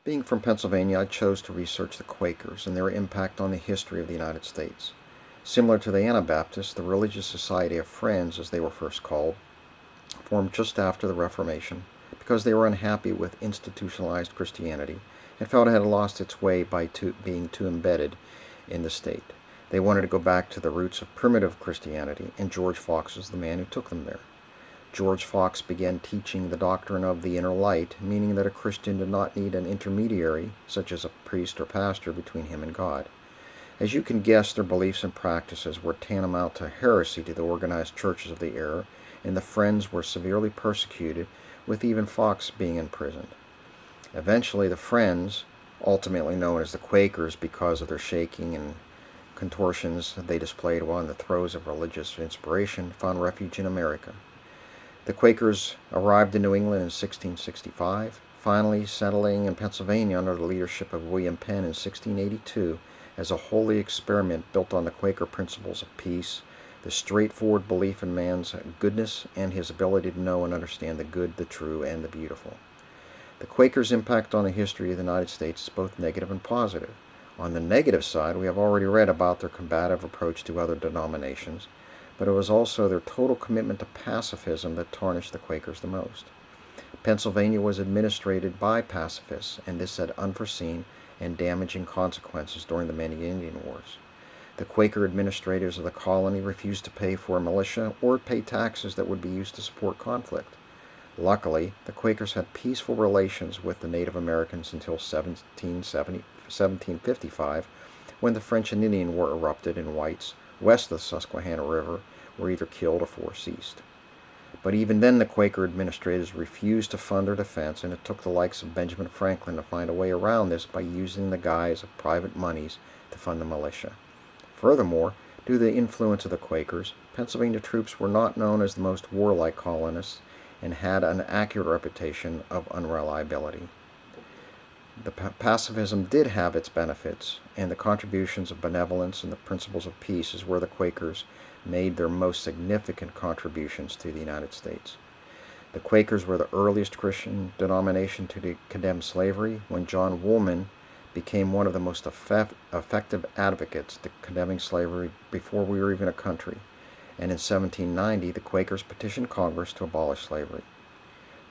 Being from Pennsylvania, I chose to research the Quakers and their impact on the history of the United States. Similar to the Anabaptists, the Religious Society of Friends, as they were first called, formed just after the Reformation because they were unhappy with institutionalized Christianity and felt it had lost its way by being too embedded in the state. They wanted to go back to the roots of primitive Christianity, and George Fox was the man who took them there. George Fox began teaching the doctrine of the inner light, meaning that a Christian did not need an intermediary, such as a priest or pastor, between him and God. As you can guess, their beliefs and practices were tantamount to heresy to the organized churches of the era, and the Friends were severely persecuted, with even Fox being imprisoned. Eventually, the Friends, ultimately known as the Quakers because of their shaking and contortions they displayed while in the throes of religious inspiration, found refuge in America. The Quakers arrived in New England in 1665, finally settling in Pennsylvania under the leadership of William Penn in 1682 as a holy experiment built on the Quaker principles of peace, the straightforward belief in man's goodness, and his ability to know and understand the good, the true, and the beautiful. The Quakers' impact on the history of the United States is both negative and positive. On the negative side, we have already read about their combative approach to other denominations, but it was also their total commitment to pacifism that tarnished the Quakers the most. Pennsylvania was administered by pacifists, and this had unforeseen and damaging consequences during the many Indian Wars. The Quaker administrators of the colony refused to pay for a militia or pay taxes that would be used to support conflict. Luckily, the Quakers had peaceful relations with the Native Americans until 1755, when the French and Indian War erupted, and whites west of the Susquehanna River were either killed or forced east. But even then, the Quaker administrators refused to fund their defense, and it took the likes of Benjamin Franklin to find a way around this by using the guise of private monies to fund the militia. Furthermore, due to the influence of the Quakers, Pennsylvania troops were not known as the most warlike colonists and had an accurate reputation of unreliability. The pacifism did have its benefits, and the contributions of benevolence and the principles of peace is where the Quakers made their most significant contributions to the United States. The Quakers were the earliest Christian denomination to condemn slavery, when John Woolman became one of the most effective advocates to condemning slavery before we were even a country, and in 1790 the Quakers petitioned Congress to abolish slavery.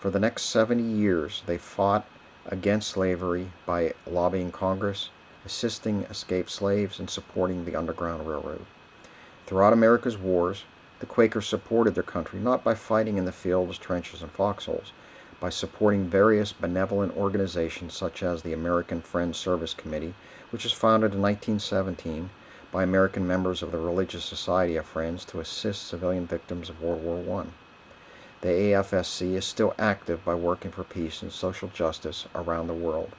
For the next 70 years they fought against slavery by lobbying Congress, assisting escaped slaves, and supporting the Underground Railroad. Throughout America's wars, the Quakers supported their country not by fighting in the fields, trenches, and foxholes, by supporting various benevolent organizations such as the American Friends Service Committee, which was founded in 1917 by American members of the Religious Society of Friends to assist civilian victims of World War I. The AFSC is still active by working for peace and social justice around the world.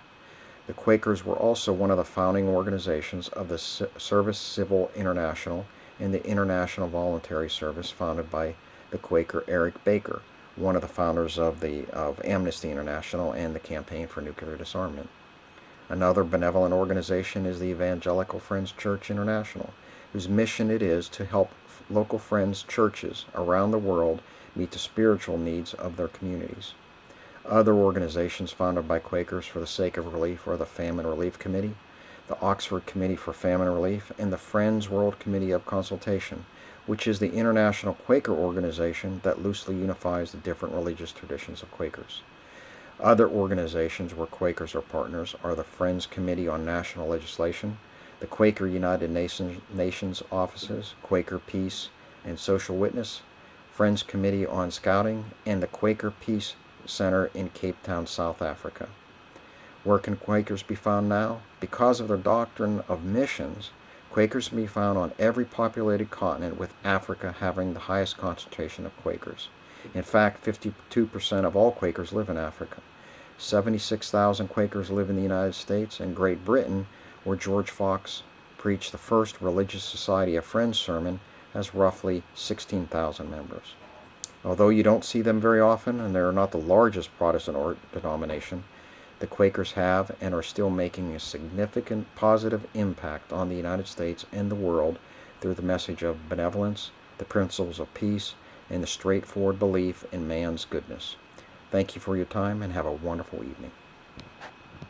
The Quakers were also one of the founding organizations of the Service Civil International and the International Voluntary Service, founded by the Quaker Eric Baker, one of the founders of Amnesty International and the Campaign for Nuclear Disarmament. Another benevolent organization is the Evangelical Friends Church International, whose mission it is to help local Friends churches around the world meet the spiritual needs of their communities. Other organizations founded by Quakers for the sake of relief are the Famine Relief Committee, the Oxford Committee for Famine Relief, and the Friends World Committee of Consultation, which is the international Quaker organization that loosely unifies the different religious traditions of Quakers. Other organizations where Quakers are partners are the Friends Committee on National Legislation, the Quaker United Nations offices, Quaker Peace and Social Witness, Friends Committee on Scouting, and the Quaker Peace Center in Cape Town, South Africa. Where can Quakers be found now? Because of their doctrine of missions, Quakers can be found on every populated continent, with Africa having the highest concentration of Quakers. In fact, 52% of all Quakers live in Africa. 76,000 Quakers live in the United States, and Great Britain, where George Fox preached the first Religious Society of Friends sermon, has roughly 16,000 members. Although you don't see them very often, and they are not the largest Protestant denomination, the Quakers have and are still making a significant positive impact on the United States and the world through the message of benevolence, the principles of peace, and the straightforward belief in man's goodness. Thank you for your time, and have a wonderful evening.